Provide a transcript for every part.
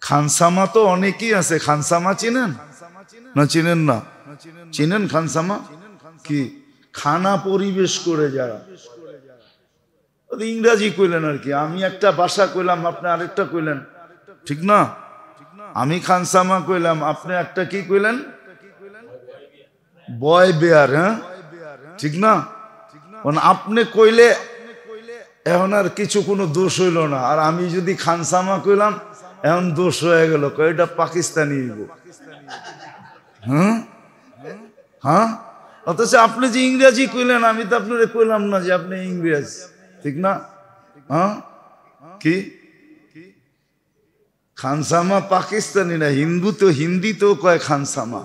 খানসামা তো অনেকই আছে। খানসামা চিনেন না? চিনেন না? চিনেন খানসামা কি? খানা পরিবেশ করে যারা, ইংরাজি কইলেন আর কি। আমি একটা ভাষা কইলাম, আপনি আরেকটা কইলেন, ঠিক না? আমি খানসামা কইলাম, আপনি একটা কি কইলেন? বয় বেয়ার। হ্যাঁ, ঠিক না? আপনি কইলে এখন আর কিছু কোনো দোষ হইল না, আর আমি যদি খানসামা কইলাম এখন দোষ হয়ে গেল, এটা পাকিস্তানি। হ্যাঁ হ্যাঁ, অথচ আপনি যে ইংরেজি কইলেন, আমি তো আপনারে কইলাম না যে আপনি ইংরেজ, ঠিক না? হ্যাঁ, কি খানসামা পাকিস্তানি না, হিন্দিতেও কয় খানসামা।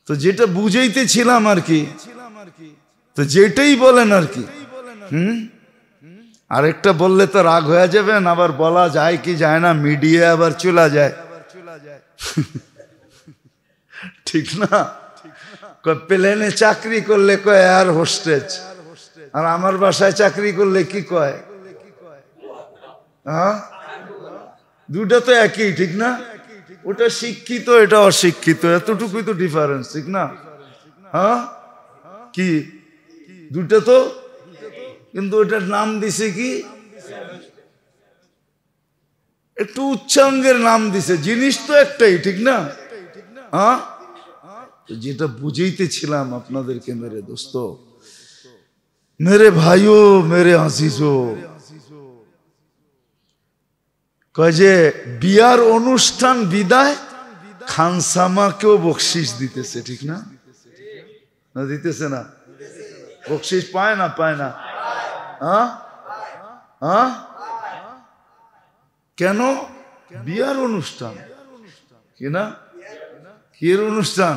তো যেটা বুঝাইতেছিলাম আর কি, তো যেটাই বলেন আর কি। আরেকটা বললে তো রাগ হয়ে যাবেন, আবার বলা যায় কি যায় না, মিডিয়া আবার চলে যায়, ঠিক না? প্লেনে চাকরি করলে কয় এয়ার হোস্টেজ, আর আমার বাসায় চাকরি করলে কি কয়? হ্যাঁ, দুটা তো একই, ঠিক না? ওটা শিক্ষিত, এটা অশিক্ষিত, এতটুকুই তো ডিফারেন্স, ঠিক না? হ্যাঁ, কি দুটা তো, কিন্তু ওটার নাম দিছে কি, একটু উচ্চাঙ্গের নাম দিছে, জিনিস তো একটাই, ঠিক না? হ্যাঁ, যেটা বুঝাইতেছিলাম আপনাদেরকে মেরে দোস্ত, মেরে ভাইও, মেরে আজিজো, কয় যে বিয়ার অনুষ্ঠান বিদায় খানসামাকেও বকশিস দিতেছে, ঠিক না? না দিতেছে না? বকশিস পায় না? পায় না? হ্যাঁ হ্যাঁ, কেন? বিয়ার অনুষ্ঠান, কি না? কির অনুষ্ঠান?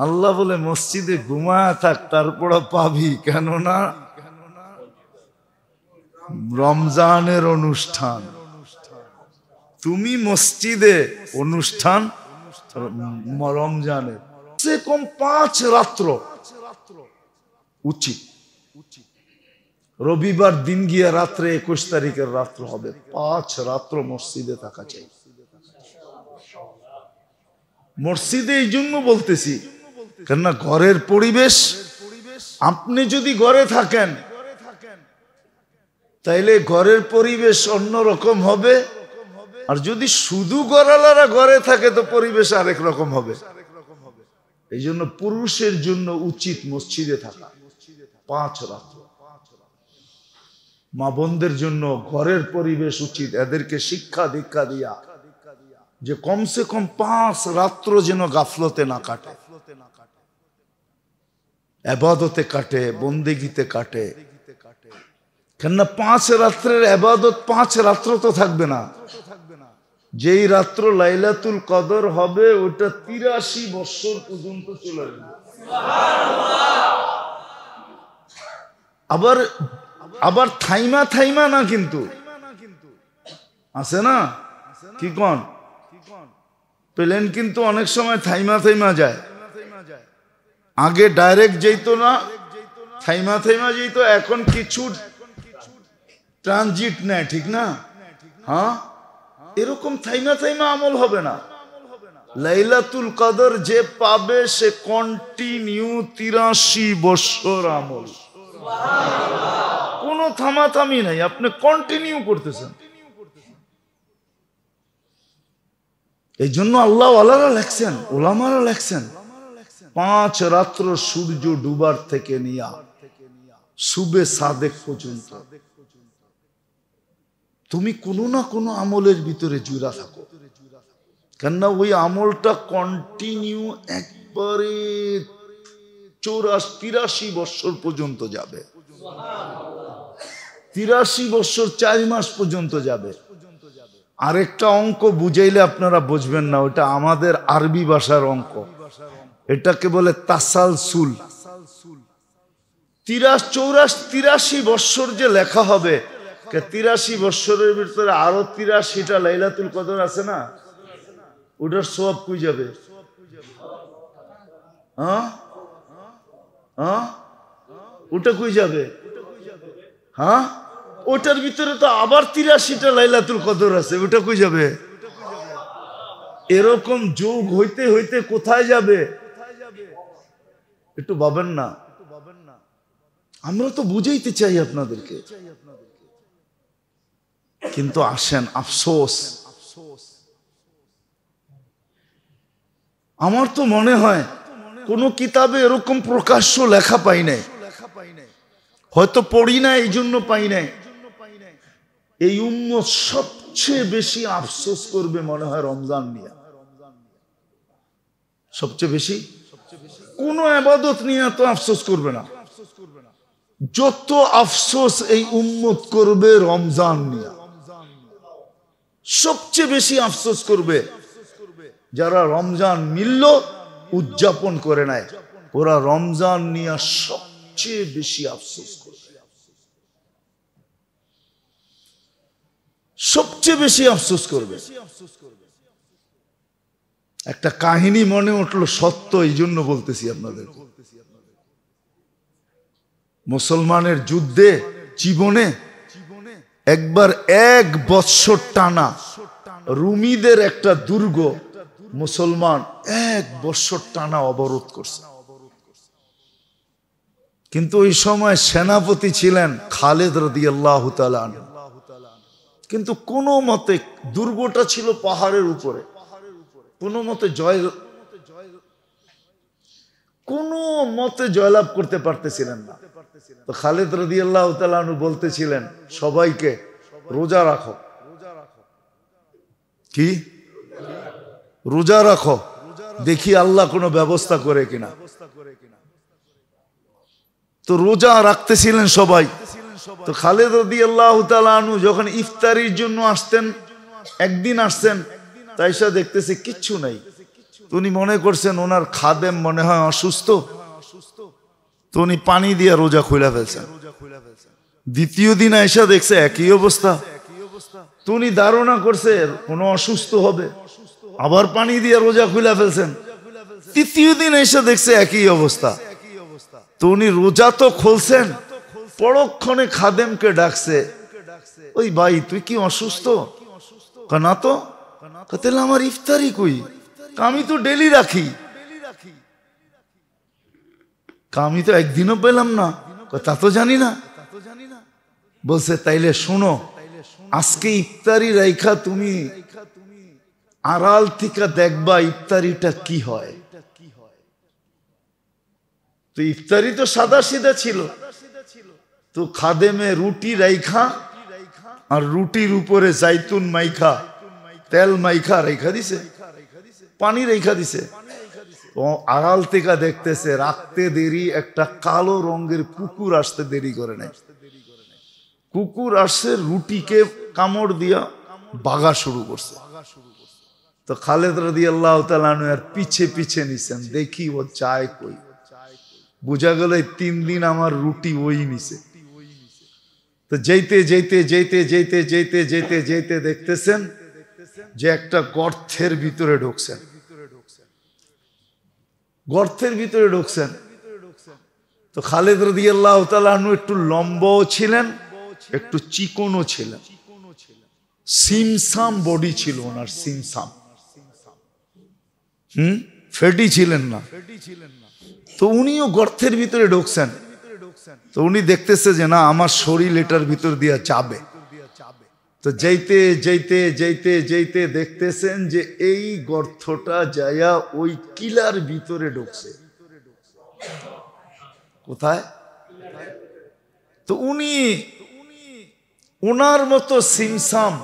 আল্লাহ বলে মসজিদে ঘুমায় থাক, তারপর পাবি, কেননা রমজানের অনুষ্ঠান। তুমি মসজিদে অনুষ্ঠান রমজানের সে কম 5 রাত্র উচিত। রবিবার দিন গিয়ে রাত্রে 21 তারিখের রাত্র হবে, 5 রাত্র মসজিদে থাকা চাই। মসজিদে এই জন্য বলতেছি, কেননা ঘরের পরিবেশ, আপনি যদি ঘরে থাকেন তাইলে ঘরের পরিবেশ অন্যরকম হবে, আর যদি শুধু ঘরওয়ালারা ঘরে থাকে তো পরিবেশ আরেক রকম হবে। এই জন্য পুরুষের জন্য উচিত মসজিদে থাকা 5 রাত্র। মা বোনদের জন্য ঘরের পরিবেশ উচিত, এদেরকে শিক্ষা দীক্ষা দিয়া যে কমসে কম 5 রাত্র যেন গাফলতে না কাটে, ইবাদতে কাটে, বন্দেগীতে কাটে। কেননা 5 রাত্রের ইবাদত 5 রাত্র তো থাকবে না। যেই রাত্র লাইলাতুল কদর হবে ওটা 83 বছর পর্যন্ত চলে যাবে। আবার আবার থাইমা না, কিন্তু আছে না, কি কোন? প্লেন কিন্তু অনেক সময় থাইমা যায়। আগে ডাইরেক্ট যেত না, থাইমা যেত, এখন কিছু ট্রানজিট নেয়, ঠিক না? হ্যাঁ, এরকম থাইমা আমল হবে না। লাইলাতুল কদর যে পাবে সে কন্টিনিউ 83 বছর আমল, কোনো থামাথামি নাই, আপনি কন্টিনিউ করতেছেন। এই জন্য আল্লাহ ওয়ালারা লেখছেন, ওলামারা লেখছেন, 5 রাত্র সূর্য ডুবার থেকে নিয়া সুবে সাদেক পর্যন্ত তুমি কোনো না কোনো আমলের ভিতরে জুড়া থাকো, কেননা ওই আমলটা কন্টিনিউ একবারে 83 বছর পর্যন্ত যাবে, 83 বছর 4 মাস পর্যন্ত যাবে। আরেকটা অঙ্ক বুঝাইলে আপনারা বুঝবেন না, ওটা আমাদের আরবি ভাষার অঙ্ক, এটাকে বলে তাসালসুল। 83 বছর যে লেখা হবে, 83 বছরের ভিতরে আরো 83টা লাইলাতুল কদর আছে না, ওটার সওয়াব কই যাবে? হ্যাঁ হ্যাঁ, ওটা কই যাবে? হ্যাঁ, ওটার ভিতরে তো আবার 83টা লাইলাতুল কদর আছে, ওটা কই যাবে? এরকম যোগ হইতে হইতে কোথায় যাবে? একটু ভাবেন না। আমরা তো বুঝাইতে চাই আপনাদেরকে, কিন্তু আসেন, আফসোস, আমার তো মনে হয় কোন কিতাবে এরকম প্রকাশ্য লেখা পাই নাই, হয়তো পড়ি না এই জন্য পাই নাই। এই উম্মত সবচেয়ে বেশি আফসোস করবে মনে হয় রমজান নিয়ে, সবচেয়ে বেশি। কোন ইবাদত নিয়ে তো আফসোস করবে না, যত আফসোস এই উম্মত করবে রমজান নিয়ে। সবচেয়ে বেশি আফসোস করবে যারা রমজান মিলল উদযাপন করে নাই, ওরা রমজান নিয়ে সবচেয়ে বেশি আফসোস করবে, সবচেয়ে বেশি আফসোস করবে। একটা কাহিনী মনে উঠলো, সত্য, এই জন্য বলতেছি আপনাদের। মুসলমানের যুদ্ধে জীবনে একবার 1 বৎসর টানা রুমিদের একটা দুর্গ মুসলমান 1 বৎসর টানা অবরোধ করছে, কিন্তু ওই সময় সেনাপতি ছিলেন খালিদ রাদিয়াল্লাহু তাআলা আনহু। কিন্তু কোনো মতে, দুর্গটা ছিল পাহাড়ের উপরে, কোনো মতে জয়লাভ করতে পারতেছিলেন না। তো খালিদ রাদিয়াল্লাহু তাআলা আনহু বলতেছিলেন সবাইকে, রোজা রাখো। কি? রোজা রাখো, দেখি আল্লাহ কোনো ব্যবস্থা করে কিনা। তো রোজা রাখতেছিলেন সবাই। তো খালিদ রাদিয়াল্লাহু তাআলা আনহু যখন ইফতারির জন্য আসতেন, একদিন আসছেন, তাইসা দেখতেছে কিচ্ছু নাই। তো উনি মনে করছেন ওনার খাদেম মনে হয় অসুস্থ, তো উনি পানি দিয়ে রোজা খুলে ফেলছেন। দ্বিতীয় দিন আইসা দেখছে একই অবস্থা, তো উনি ধারণা করছে কোনো অসুস্থ হবে, আবার পানি দিয়ে রোজা খুলে ফেলছেন। তৃতীয় দিন এসে দেখছে একই অবস্থা, তো উনি রোজা তো খুলছেন, পরক্ষণে খাদেমকে ডাকছে, ওই ভাই তুই কি অসুস্থ? না তো। তাহলে আমার ইফতারি কই? আমি তো ডেলি রাখি। আমি তো একদিনও পেলাম না। তা তো জানি না। বলছে তাইলে শোনো, আজকে ইফতারি রাইখা তুমি আড়াল থেকে দেখবা ইফতারিটা কি হয়। তো ইফতারি তো সাদা সিধা ছিল, তো খাদেমে রুটি রাইখা আর রুটির উপরে জাইতুন মাইখা, তেল মাইখা রেখা দিছে, পানি রেখা দিছে। আড়াল থেকে দেখতেছে রাখতে দেরি, একটা কালো রঙের কুকুর আসতে দেরি করে নাই। কুকুর আসছে, রুটিকে কামড় দিয়া বাগা শুরু করছে। তো খালিদ রাদিয়াল্লাহু তাআলা আনহু এর পিছে পিছে নিছেন, দেখি ও চায় কই। বুঝা গেল 3 দিন আমার রুটি ওই নিছে। তো যেতে যেতে যেতে যেতে যেতে যেতে যেতে দেখতেছেন যে একটা গর্তের ভিতরে ঢুকছেন। গর্তের ভিতরে ঢুকছেন। তো খালিদ রাদিয়াল্লাহু তাআলা আনহু একটু লম্বাও ছিলেন, একটু চিকনও ছিলেন, সিমসাম বডি ছিল ওনার, সিমসাম। ফেটি ছিলেন না। তো উনিও গর্তের ভিতরে ঢুকছেন। তো উনি দেখতেছে যে না, আমার শরীর এটার ভিতর দিয়া যাবে। তো যেতে যেতে যেতে যেতে দেখতেছেন যে এই গর্তটা যায়া ওই কিলার ভিতরে ঢুকছে। কোথায়? তো উনি ওনার মতো সিমসাম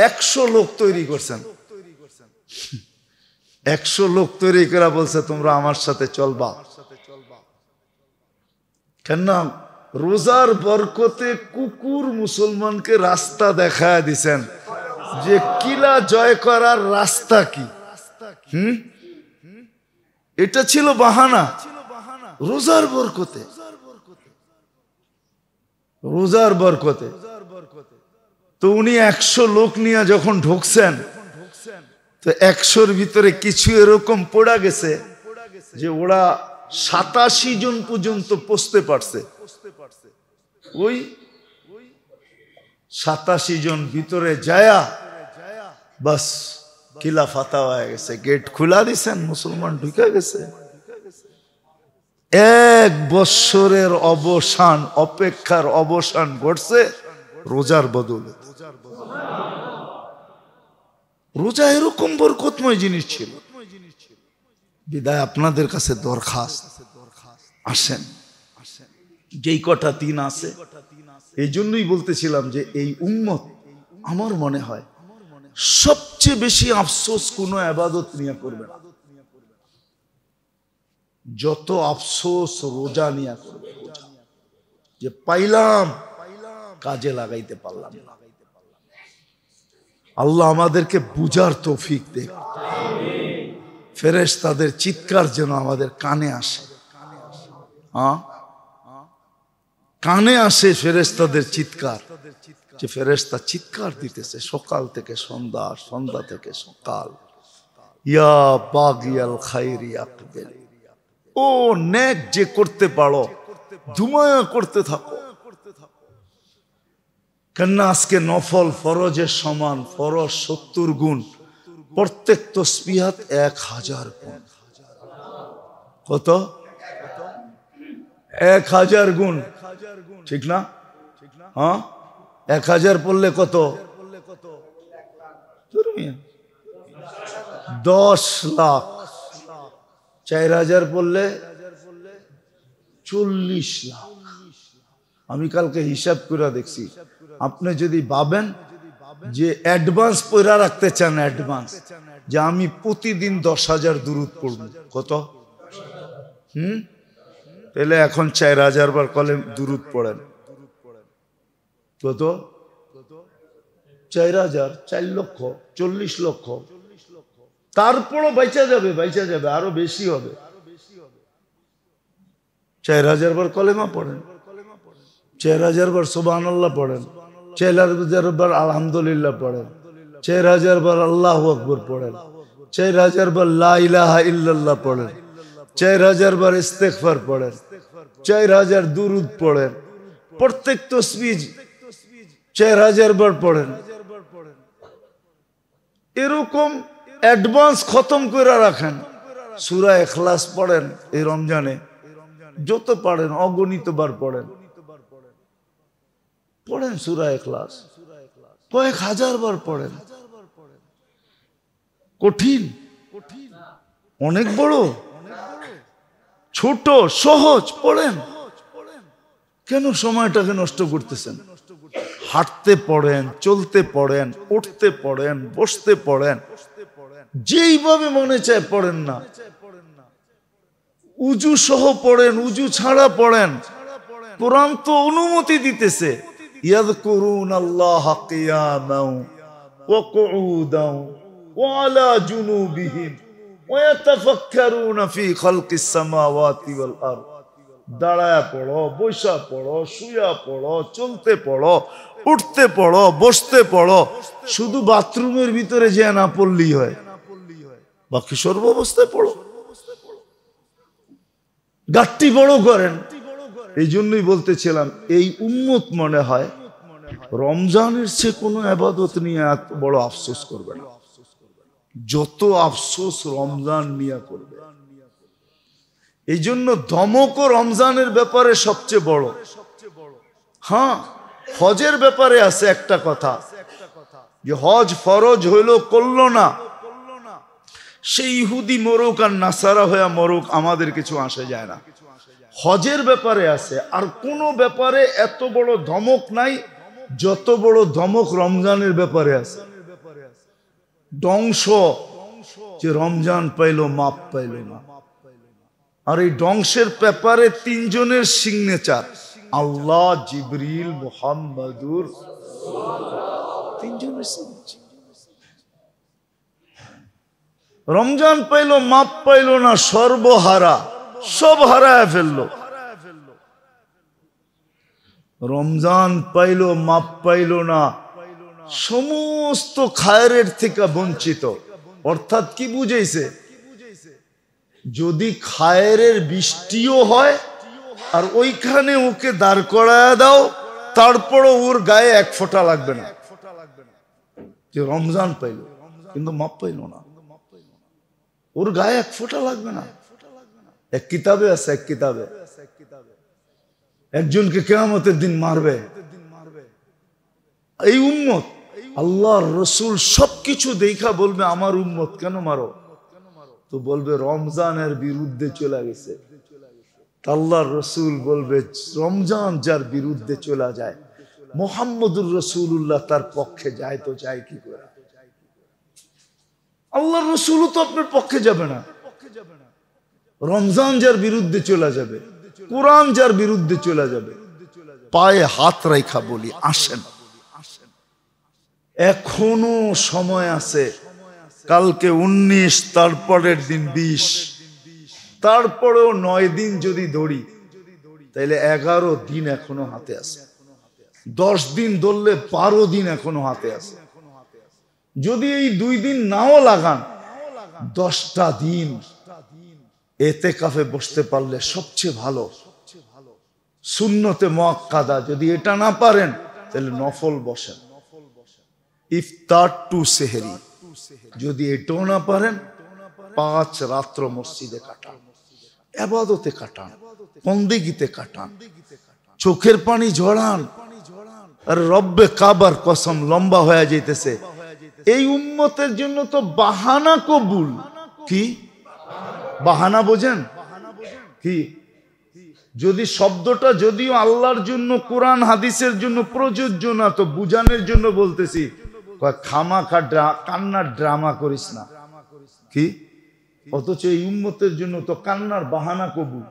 100 লোক তৈরি করছেন। 100 লোক তৈরি করে বলছে তোমরা আমার সাথে চলবা। কেন? রোজার বরকতে কুকুর মুসলমানকে রাস্তা দেখায় দিছেন যে কিলা জয় করার রাস্তা কি। এটা ছিল বাহানা। রোজার বরকতে, রোজার বরকতে। তো উনি 100 লোক নিয়ে যখন ঢুকছেন, তো 100-র ভিতরে কিছু এরকম পড়া গেছে যে ওরা 87 জন পর্যন্ত পৌঁছতে পারছে। ওই 87 জন ভিতরে যায়া বাস কিলা ফাতা হয়ে গেছে, গেট খোলা দিছেন, মুসলমান ঢুকে গেছে। 1 বৎসরের অবসান, অপেক্ষার অবসান ঘটছে রোজার বদলে। রোজা এরকম বরকতময় জিনিস ছিল। বিদায় আপনাদের কাছে দরখাস্ত, আসেন যেই কটা দিন আছে, এই জন্যই বলতেছিলাম যে এই উম্মত আমার মনে হয় সবচেয়ে বেশি আফসোস কোনো ইবাদত নিয়ে করবে না, যত আফসোস রোজা নিয়ে করবে। যে পাইলাম কাজে লাগাইতে পারলাম না। আল্লাহ আমাদেরকে বুঝার তৌফিক দেখ। ফেরেশতাদের চিৎকার যেন আমাদের কানে আসে, কানে আসে ফেরেশতাদের চিৎকার, যে ফেরেশতা চিৎকার দিতেছে সকাল থেকে সন্ধ্যা, সন্ধ্যা থেকে সকাল, ইয়া বাগিয়াল খাইরি আকবিল, ও নেক যে করতে পারো ধুমায়া করতে থাকো। কেননা আজকে নফল ফরজের সমান, ফরজ 70 গুণ, প্রত্যেক তসবিহাত 1000 গুণ। কত? 1000 গুণ, ঠিক না? হ্যাঁ, 1000 পড়লে কত? 10 লাখ। 4000 পড়লে 40 লাখ। আমি কালকে হিসাব করে দেখছি, আপনি যদি ভাবেন যে অ্যাডভান্স পয়রা রাখতে চান, অ্যাডভান্স যে আমি প্রতিদিন 10,000 দুরূদ পড়ব, কত? তাহলে এখন 4000 বার কলে দুরূদ পড়েন, কত? 4000, 4 লক্ষ, 40 লক্ষ। তারপরও বাইচা যাবে, বাইচা যাবে, আরো বেশি হবে। 4000 বার কলেমা পড়েন, 4000 বার সুবহানাল্লাহ পড়েন, 4000 বার আলহামদুলিল্লাহ পড়েন, 4000 বার আল্লাহু আকবার পড়েন, 4000 বার লা ইলাহা ইল্লাল্লাহ পড়েন, 4000 বার ইস্তেগফার পড়েন, 4000 দুরূদ পড়েন, প্রত্যেক তাসবিহ 4000 বার পড়েন। এরকম অ্যাডভান্স খতম করে রাখেন। সূরা ইখলাস পড়েন এই রমজানে, যত পারেন অগণিত বার পড়েন, পড়েন সূরা ইখলাস, কয়েক হাজার বার পড়েন। কঠিন? অনেক বড়? ছোট? সহজ? পড়েন। কেন সময়টাকে নষ্ট করতেছেন? হাঁটতে পড়েন, চলতে পড়েন, উঠতে পড়েন, বসতে পড়েন, যেইভাবে মনে চায় পড়েন না। উজু সহ পড়েন, উজু ছাড়া পড়েন। কোরআন তো অনুমতি দিতেছে, ইয়াযকুরুনাল্লাহা কিয়ামান ওয়া কুউদান ওয়া আলা জুনুবিহিম ওয়া ইয়াতাফাক্কারুনা ফি খালকিস সামাওয়াতি ওয়াল আরদ। দাঁড়ায়া পড়ো, বসা পড়ো, শুয়া পড়ো, চলতে পড়ো, উঠতে পড়ো, বসতে পড়ো। শুধু বাথরুমের ভিতরে যে না পড়লেই হয়, বাকি সর্বাবস্থায় পড়ো। গাট্টি বড় করেন। এই জন্যই বলতেছিলাম, এই উম্মত মনে হয় রমজানের চেয়ে কোনো ইবাদত নিয়ে এত বড় আফসোস করবে না, যত আফসোস রমজান নিয়ে করবে। এই জন্য ধমকও রমজানের ব্যাপারে সবচেয়ে বড়। হ্যাঁ, হজের ব্যাপারে আছে একটা কথা, যে হজ ফরজ হইল, করলো না, সেই ইহুদি মরুক আর নাসারা হয়ে মরুক, আমাদের কিছু আসে যায় না। হজের ব্যাপারে আছে। আর কোন ব্যাপারে এত বড় ধমক নাই যত বড় ধমক রমজানের ব্যাপারে আছে। ধ্বংস, যে রমজান পাইলো, মাপ পাইলো না। আর এই ধ্বংসের ব্যাপারে 3 জনের সিগনেচার, আল্লাহ, জিবরিল, মুহাম্মাদুর, 3 জনের সিগনেচার। রমজান পাইলো, মাপ পাইলো না, সর্বহারা, সব হারায় ফেললো। রমজান পাইলো, মাপ পাইলো না, সমস্ত খায়রের থেকে বঞ্চিত। অর্থাৎ কি বুঝাইছে? যদি খায়রের বৃষ্টিও হয় আর ওইখানে ওকে দাঁড় করায় দাও, তারপরও ওর গায়ে এক ফোঁটা লাগবে না যে রমজান পাইল কিন্তু মাপ পাইল না, ওর গায়ে এক ফোঁটা লাগবে না। এক কিতাবে আছে, এক কিতাবে একজনকে কিয়ামতের দিন মারবে এই উম্মত, আল্লাহর রসুল সবকিছু দেখা বলবে আমার উম্মত কেন মারো, তো বলবে রমজানের বিরুদ্ধে চলে গেছে। আল্লাহর রসুল বলবে রমজান যার বিরুদ্ধে চলে যায়, মুহাম্মদুর রাসূলুল্লাহ তার পক্ষে যায় তো যায় কি করে? আল্লাহর রসুলও তো আপনার পক্ষে যাবে না। রমজান যার বিরুদ্ধে চলে যাবে, কোরআন যার বিরুদ্ধে চলে যাবে, পায়ে হাত রাখা বলি আসেন, এখনো সময় আছে। কালকে 19, তারপরের দিন 20, তারপরেও 9 দিন যদি ধরি তাহলে 11 দিন এখনো হাতে আছে। 10 দিন ধরলে 12 দিন এখনো হাতে আছে। যদি এই 2 দিন নাও লাগান, 10টা দিন এতেকাফে বসতে পারলে সবচেয়ে ভালো। সুন্নতে মুআক্কাদা যদি এটা না পারেন তাহলে নফল বসেন। ইফতার টু সেহরি যদি এটাও না পারেন, 5 রাত্র মসজিদে কাটান, ইবাদতে কাটান, বন্দেগীতে কাটান, চোখের পানি ঝরান। আর রব্বে কাবার কসম লম্বা হয়ে যাইতেছে। এই উম্মতের জন্য তো বাহানা কবুল। কি বাহানা বোঝেন কি? যদি শব্দটা যদিও আল্লাহর জন্য, কোরআন হাদিসের জন্য প্রযোজ্য না, তো বুঝানোর জন্য বলতেছি, খামাখা কান্নার ড্রামা করিস না। কি? অথচ এই উম্মতের জন্য তো কান্নার বাহানা কবুল।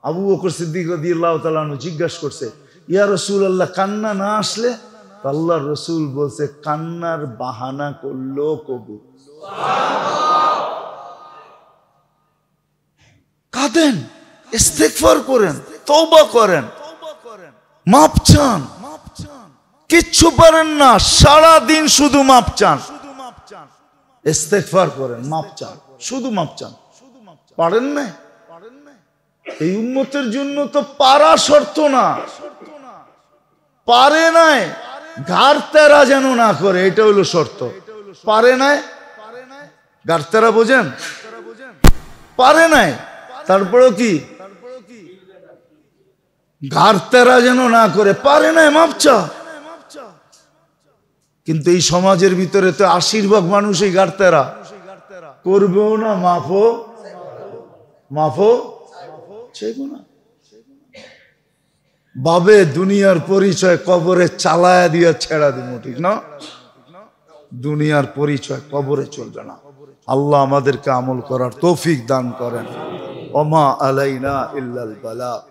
আবু বকর সিদ্দিক রাদিয়াল্লাহু তাআলা আনহু জিজ্ঞাসা করছে, ইয়া রাসূলুল্লাহ, কান্না না আসলে? আল্লাহর রাসূল বলছে, কান্নার বাহানা করলেও কবুল। কাঁদেন, ইস্তেগফার করেন, তওবা করেন, মাপ চান। কিচ্ছু পারেন না, সারা দিন শুধু মাপ চান, ইস্তেগফার করেন, মাপ চান, শুধু মাপ চান। পারেন না? এই উম্মতের জন্য তো পারা শর্ত না, পারে নাই ঘাড় তেরা যেন না করে, এটা হলো শর্ত। পারে নাই ঘাড় তেরা, বোঝেন? পারে নাই, তারপরেও কি ঘাড় তেরা যেন না করে, পারে নাই মাপ চা। কিন্তু এই সমাজের ভিতরে তো 80% মানুষই ঘাড় তেরা, করবেও না, মাফও চাইবো না। বাবে দুনিয়ার পরিচয় কবরে চালায়া দিয়া ছেড়া দিব, ঠিক না? দুনিয়ার পরিচয় কবরে চলবে না। আল্লাহ আমাদেরকে আমল করার তৌফিক দান করেন। ওমা আলাইনা ইল্লাল বালাগ।